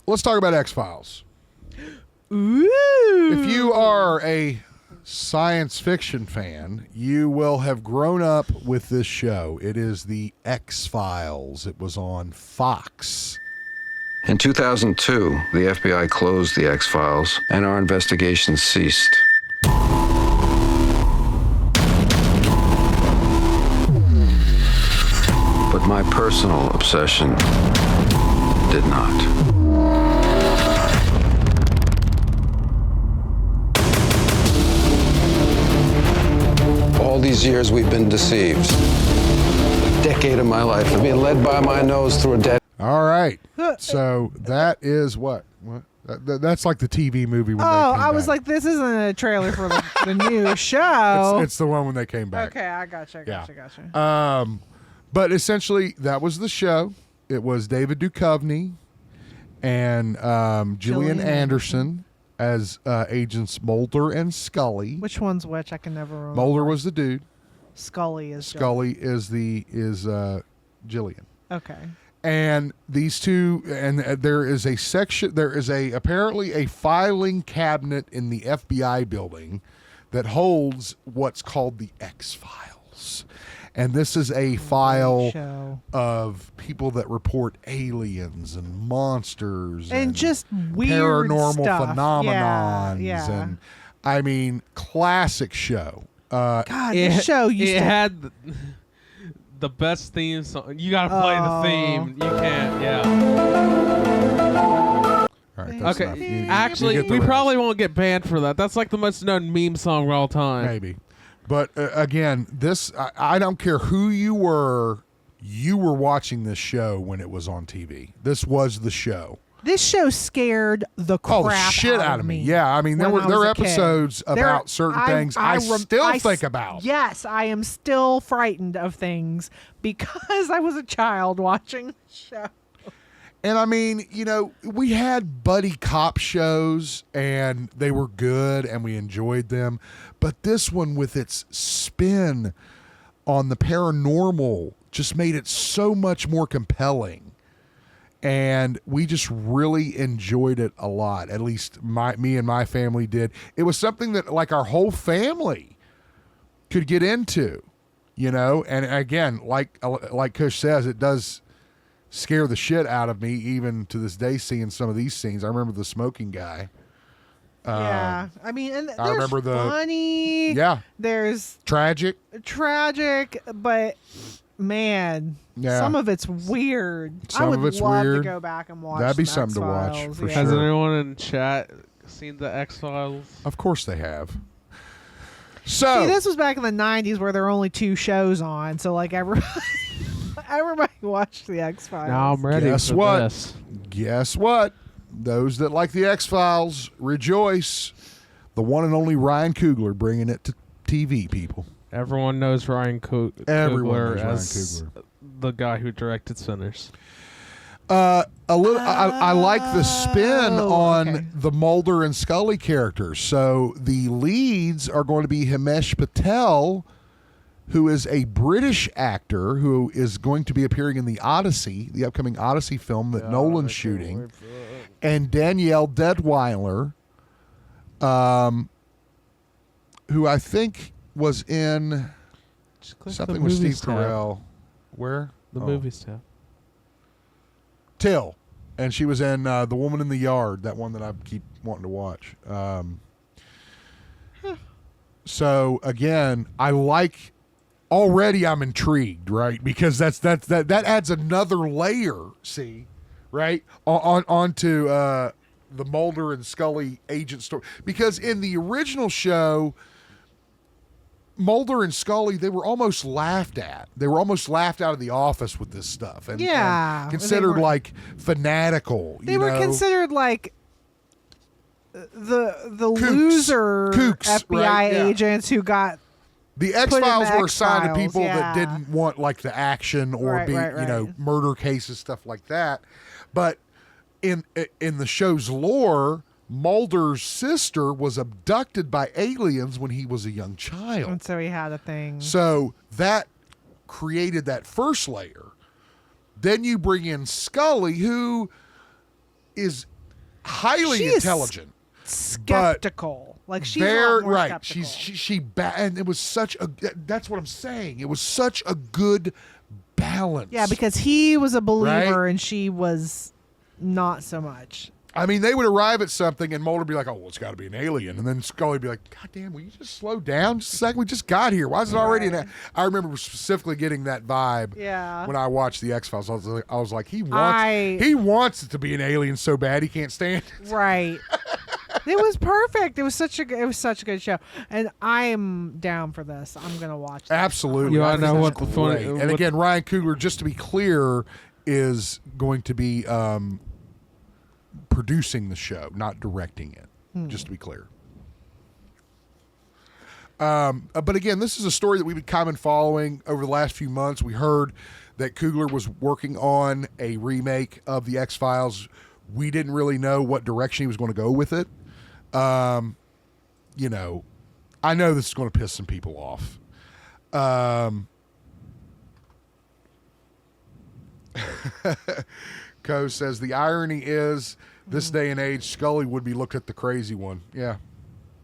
let's talk about X-Files. Ooh. If you are a science fiction fan, you will have grown up with this show. It is the X-Files. It was on Fox. In 2002, the FBI closed the X-Files and our investigation ceased. But my personal obsession did not. All these years we've been deceived. A decade of my life of being led by my nose through a dead. All right. So that is what? That's like the TV movie when they came I was back. like, this isn't a trailer for the new show. It's the one when they came back. Okay, I gotcha. But essentially, that was the show. It was David Duchovny and Gillian Anderson as agents Mulder and Scully. Which one's which? I can never remember. Mulder was the dude. Scully is Gillian. Okay. And these two, and there is a section, there is apparently a filing cabinet in the FBI building that holds what's called the X-Files. And this is a file of people that report aliens and monsters and just weird paranormal stuff. phenomenons. Yeah. And I mean, classic show. God, this show used to had the best theme song. You gotta play the theme. You can't. Yeah. All right, that's Okay. enough. You Actually, get the we rest. probably won't get banned for that. That's like the most known meme song of all time. Maybe. But again, this I don't care who you were watching this show when it was on TV. This was the show. This show scared the crap the shit out of me. Yeah, I mean there when were I was a kid. episodes about certain things I still think about. Yes, I am still frightened of things because I was a child watching the show. And I mean, you know, we had buddy cop shows and they were good and we enjoyed them. But this one with its spin on the paranormal just made it so much more compelling. And we just really enjoyed it a lot. At least me and my family did. It was something that like our whole family could get into, you know? And again, like Kush says, it does scare the shit out of me even to this day seeing some of these scenes. I remember the smoking guy. Yeah. I mean, and there's I remember funny. Yeah. There's tragic, but man, some of it's weird. Some I would of it's love weird. to go back and watch. That'd be some something to watch X-Files. for Has sure. anyone in chat seen the X-Files? Of course they have. So see, this was back in the 90s where there were only 2 shows on, so like everybody watched the X-Files. Now I'm ready Guess for what? this. Guess what? Those that like the X-Files rejoice. The one and only Ryan Coogler bringing it to TV, people. Everyone knows Ryan Everyone Coogler knows Ryan as Coogler. the guy who directed Sinners. A little. I like the spin on okay. the Mulder and Scully characters. So the leads are going to be Himesh Patel, who is a British actor who is going to be appearing in the Odyssey, the upcoming Odyssey film that Nolan's shooting, and Danielle Deadweiler, who I think was in something with Steve Carell. Where? The movies tab. Till, and she was in The Woman in the Yard, that one that I keep wanting to watch. So again, I like. Already, I'm intrigued, right? Because that adds another layer. See, right onto the Mulder and Scully agent story. Because in the original show, Mulder and Scully, they were almost laughed at. They were almost laughed out of the office with this stuff, and considered like fanatical. They were considered like the loser kooks, FBI right? Yeah. agents who got. The X-Files were assigned to X-Files, people that yeah. didn't want like the action or Right. murder cases, stuff like that. But in the show's lore, Mulder's sister was abducted by aliens when he was a young child. And so he had a thing. So that created that first layer. Then you bring in Scully, who is highly She is intelligent. skeptical. Like she's a Very lot more right. skeptical. And it was such a. That's what I'm saying. It was such a good balance. Yeah, because he was a believer Right? and she was not so much. I mean, they would arrive at something, and Mulder would be like, "Oh, well, it's got to be an alien," and then Scully would be like, "God damn, will you just slow down just a second? We just got here. Why is it already an?" I remember specifically getting that vibe. Yeah. When I watched the X-Files, I was like, he wants it to be an alien so bad he can't stand it. Right. It was perfect. It was such a good show, and I am down for this. I'm gonna watch it. Absolutely. You I wanna think know that's what the funny- great. And what- again, Ryan Coogler, just to be clear, is going to be producing the show, not directing it. Just to be clear. But again, this is a story that we've been following over the last few months. We heard that Coogler was working on a remake of the X-Files. We didn't really know what direction he was going to go with it. You know, I know this is going to piss some people off. Co says the irony is this day and age, Scully would be looked at the crazy one. Yeah,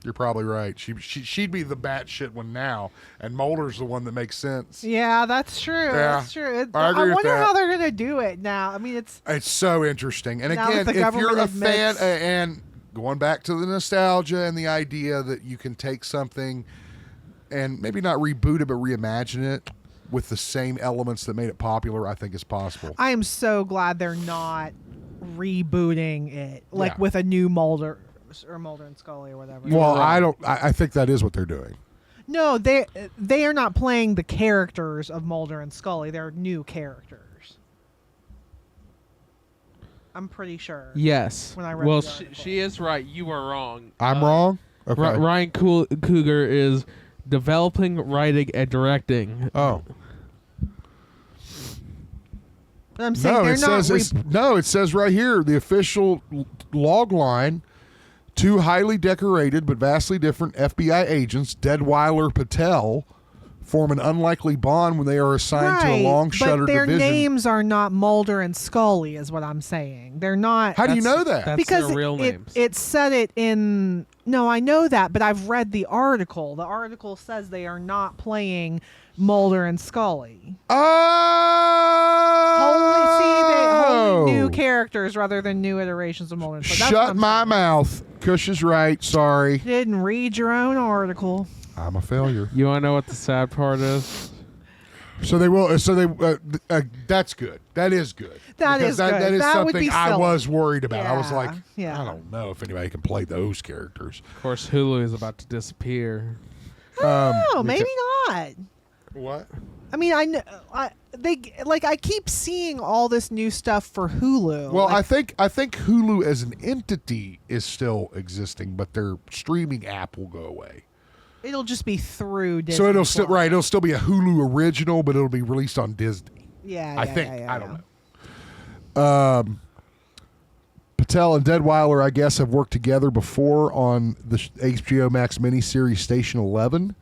you're probably right. She'd be the batshit one now, and Mulder's the one that makes sense. Yeah, that's true. Yeah, That's true. I agree with wonder that. how they're gonna do it now. I mean, it's So interesting. And Now again, that the if you're a government fan, admits- and going back to the nostalgia and the idea that you can take something and maybe not reboot it, but reimagine it with the same elements that made it popular, I think is possible. I am so glad they're not rebooting it like Yeah. with a new Mulder or Mulder and Scully or whatever. Well, I think that is what they're doing. No, they are not playing the characters of Mulder and Scully. They're new characters. I'm pretty sure. Yes. When I read Well, the article. she is right. You are wrong. I'm wrong? Okay. Ryan Coogler is developing, writing, and directing. Oh. But I'm saying No, they're it not. says it says right here, the official log line, two highly decorated but vastly different FBI agents, Deadweiler Patel, form an unlikely bond when they are assigned to a long shutter but their division. names are not Mulder and Scully, is what I'm saying. They're not. How do you know that? That's because their real it names. said it in. No, I know that, but I've read the article. The article says they are not playing Mulder and Scully. Wholly new characters rather than new iterations of Mulder and Scully. That's what Shut I'm my saying. mouth. Kush is right. Sorry. You didn't read your own article. I'm a failure. You want to know what the sad part is? So they will. That's good. That is good. That Because is good. That is That would something be I silly. was worried about. I was Yeah, like, yeah. I don't know if anybody can play those characters. Of course, Hulu is about to disappear. No, maybe not. What? I mean, I keep seeing all this new stuff for Hulu. Well, Like, I think Hulu as an entity is still existing, but their streaming app will go away. it'll just be through Disney. So it'll still Plus. it'll still be a Hulu original, but it'll be released on Disney. Yeah, I think. yeah, I don't know. Patel and Deadweiler, I guess, have worked together before on the HBO Max miniseries Station 11.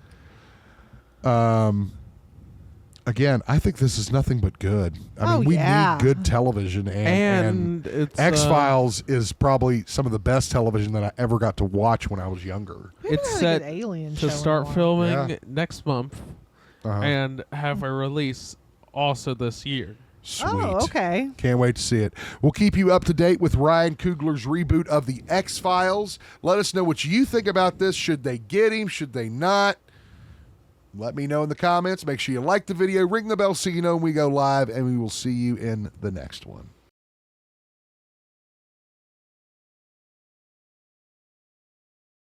Again, I think this is nothing but good. I mean, we need good television, and it's X-Files is probably some of the best television that I ever got to watch when I was younger. We haven't It's had a set good alien show to in a start while. filming Yeah. next month and have a release also this year. Sweet. Oh, okay. Can't wait to see it. We'll keep you up to date with Ryan Coogler's reboot of The X-Files. Let us know what you think about this. Should they get him? Should they not? Let me know in the comments. Make sure you like the video, ring the bell so you know when we go live, and we will see you in the next one.